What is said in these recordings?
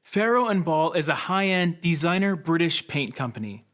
Farrow and Ball is a high-end designer British paint company.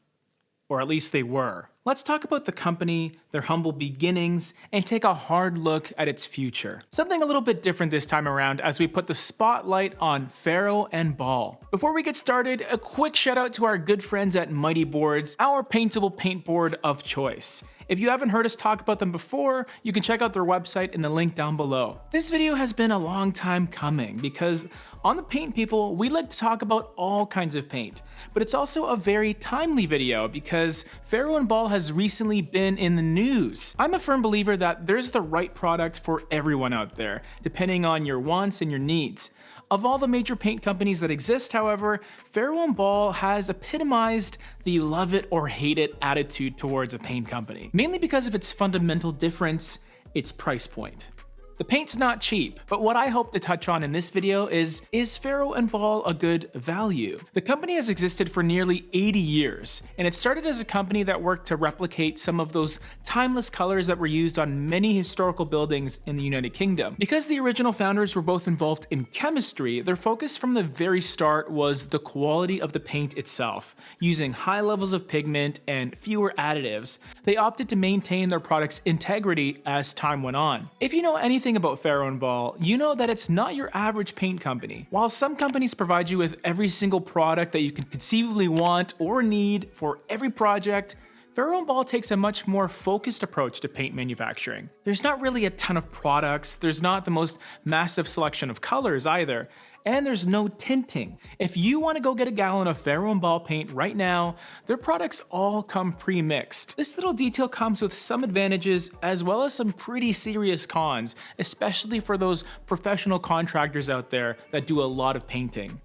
Or at least they were. Let's talk about the company, their humble beginnings, and take a hard look at its future. Something a little bit different this time around as we put the spotlight on Farrow and Ball. Before we get started, a quick shout out to our good friends at Mighty Boards, our paintable paint board of choice. If you haven't heard us talk about them before, you can check out their website in the link down below. This video has been a long time coming because on the Paint People, we like to talk about all kinds of paint, but it's also a very timely video because Farrow and Ball has recently been in the news. I'm a firm believer that there's the right product for everyone out there, depending on your wants and your needs. Of all the major paint companies that exist, however, Farrow and Ball has epitomized the love it or hate it attitude towards a paint company, mainly because of its fundamental difference, its price point. The paint's not cheap, but what I hope to touch on in this video is Farrow and Ball a good value? The company has existed for nearly 80 years, and it started as a company that worked to replicate some of those timeless colors that were used on many historical buildings in the United Kingdom. Because the original founders were both involved in chemistry, their focus from the very start was the quality of the paint itself. Using high levels of pigment and fewer additives, they opted to maintain their product's integrity as time went on. If you know anything about Farrow and Ball, you know that it's not your average paint company. While some companies provide you with every single product that you can conceivably want or need for every project, Farrow and Ball takes a much more focused approach to paint manufacturing. There's not really a ton of products, there's not the most massive selection of colors either, and there's no tinting. If you want to go get a gallon of Farrow and Ball paint right now, their products all come pre-mixed. This little detail comes with some advantages as well as some pretty serious cons, especially for those professional contractors out there that do a lot of painting.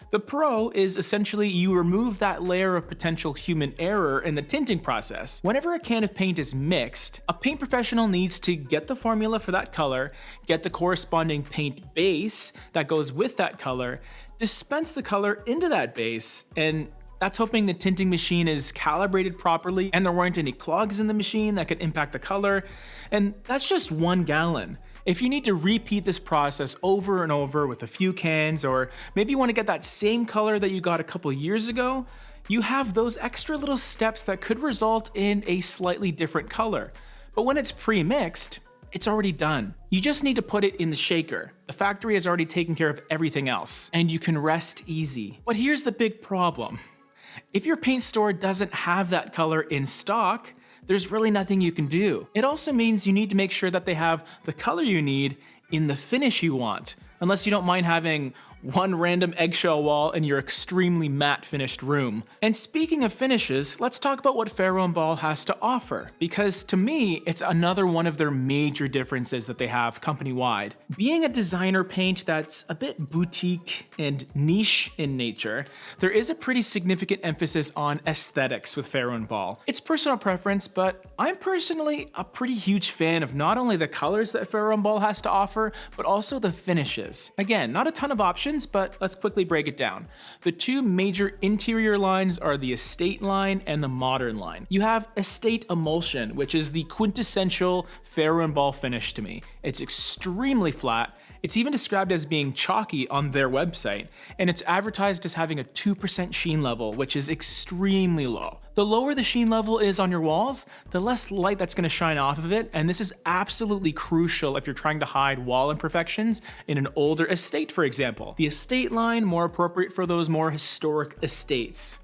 The pro is essentially you remove that layer of potential human error in the tinting process. Whenever a can of paint is mixed, a paint professional needs to get the formula for that color, get the corresponding paint base that goes with that color, dispense the color into that base, and that's hoping the tinting machine is calibrated properly and there weren't any clogs in the machine that could impact the color, and that's just 1 gallon. If you need to repeat this process over and over with a few cans, or maybe you want to get that same color that you got a couple years ago, you have those extra little steps that could result in a slightly different color. But when it's pre-mixed, it's already done. You just need to put it in the shaker. The factory has already taken care of everything else, and you can rest easy. But here's the big problem. If your paint store doesn't have that color in stock, there's really nothing you can do. It also means you need to make sure that they have the color you need in the finish you want, unless you don't mind having one random eggshell wall in your extremely matte finished room. And speaking of finishes, let's talk about what Farrow and Ball has to offer, because to me, it's another one of their major differences that they have company-wide. Being a designer paint that's a bit boutique and niche in nature, there is a pretty significant emphasis on aesthetics with Farrow and Ball. It's personal preference, but I'm personally a pretty huge fan of not only the colors that Farrow and Ball has to offer, but also the finishes. Again, not a ton of options, but let's quickly break it down. The two major interior lines are the Estate line and the Modern line. You have Estate Emulsion, which is the quintessential Farrow and Ball finish to me. It's extremely flat. It's even described as being chalky on their website, and it's advertised as having a 2% sheen level, which is extremely low. The lower the sheen level is on your walls, the less light that's going to shine off of it, and this is absolutely crucial if you're trying to hide wall imperfections in an older estate, for example. The Estate line, more appropriate for those more historic estates.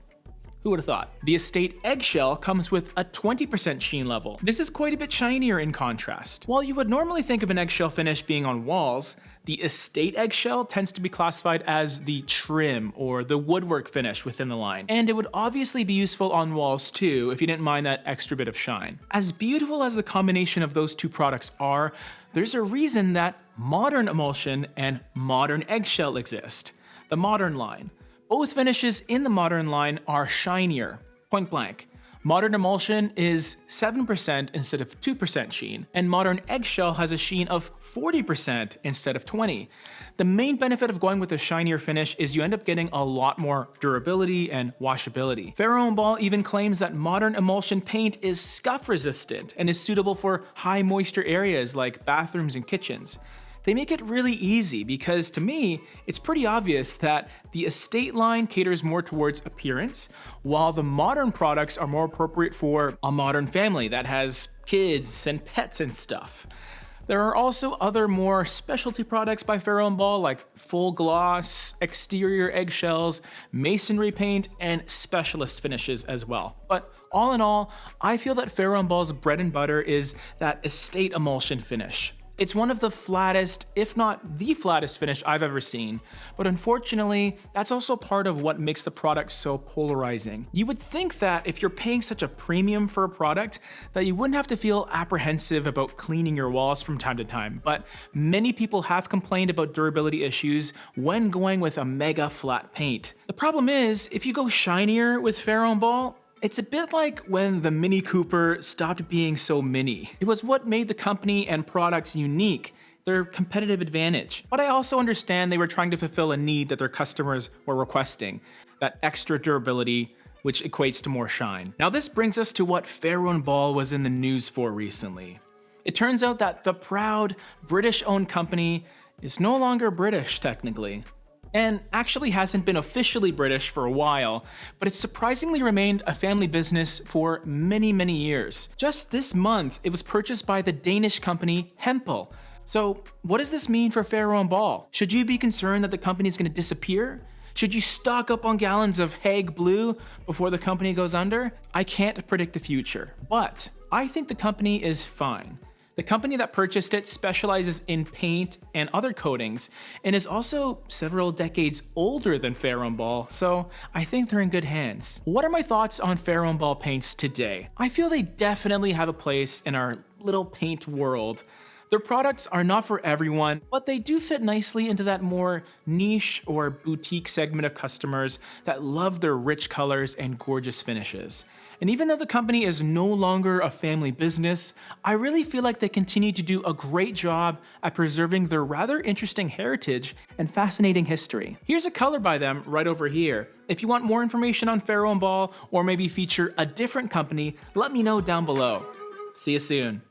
Who would have thought? The Estate Eggshell comes with a 20% sheen level. This is quite a bit shinier in contrast. While you would normally think of an eggshell finish being on walls, the Estate Eggshell tends to be classified as the trim or the woodwork finish within the line. And it would obviously be useful on walls too if you didn't mind that extra bit of shine. As beautiful as the combination of those two products are, there's a reason that Modern Emulsion and Modern Eggshell exist. The Modern line. Both finishes in the Modern line are shinier, point blank. Modern Emulsion is 7% instead of 2% sheen, and Modern Eggshell has a sheen of 40% instead of 20%. The main benefit of going with a shinier finish is you end up getting a lot more durability and washability. Farrow and Ball even claims that Modern Emulsion paint is scuff resistant and is suitable for high moisture areas like bathrooms and kitchens. They make it really easy because to me, it's pretty obvious that the estate line caters more towards appearance, while the modern products are more appropriate for a modern family that has kids and pets and stuff. There are also other more specialty products by Farrow & Ball like full gloss, exterior eggshells, masonry paint, and specialist finishes as well. But all in all, I feel that Farrow & Ball's bread and butter is that estate emulsion finish. It's one of the flattest, if not the flattest finish I've ever seen, but unfortunately, that's also part of what makes the product so polarizing. You would think that if you're paying such a premium for a product, that you wouldn't have to feel apprehensive about cleaning your walls from time to time, but many people have complained about durability issues when going with a mega flat paint. The problem is, if you go shinier with Farrow & Ball, it's a bit like when the Mini Cooper stopped being so mini. It was what made the company and products unique, their competitive advantage. But I also understand they were trying to fulfill a need that their customers were requesting, that extra durability, which equates to more shine. Now this brings us to what Farrow & Ball was in the news for recently. It turns out that the proud British-owned company is no longer British technically, and actually hasn't been officially British for a while, but it's surprisingly remained a family business for many, many years. Just this month, it was purchased by the Danish company Hempel. So what does this mean for Farrow & Ball? Should you be concerned that the company is going to disappear? Should you stock up on gallons of Hague Blue before the company goes under? I can't predict the future, but I think the company is fine. The company that purchased it specializes in paint and other coatings, and is also several decades older than Farrow & Ball, so I think they're in good hands. What are my thoughts on Farrow & Ball paints today? I feel they definitely have a place in our little paint world. Their products are not for everyone, but they do fit nicely into that more niche or boutique segment of customers that love their rich colors and gorgeous finishes. And even though the company is no longer a family business, I really feel like they continue to do a great job at preserving their rather interesting heritage and fascinating history. Here's a color by them right over here. If you want more information on Farrow & Ball or maybe feature a different company, let me know down below. See you soon.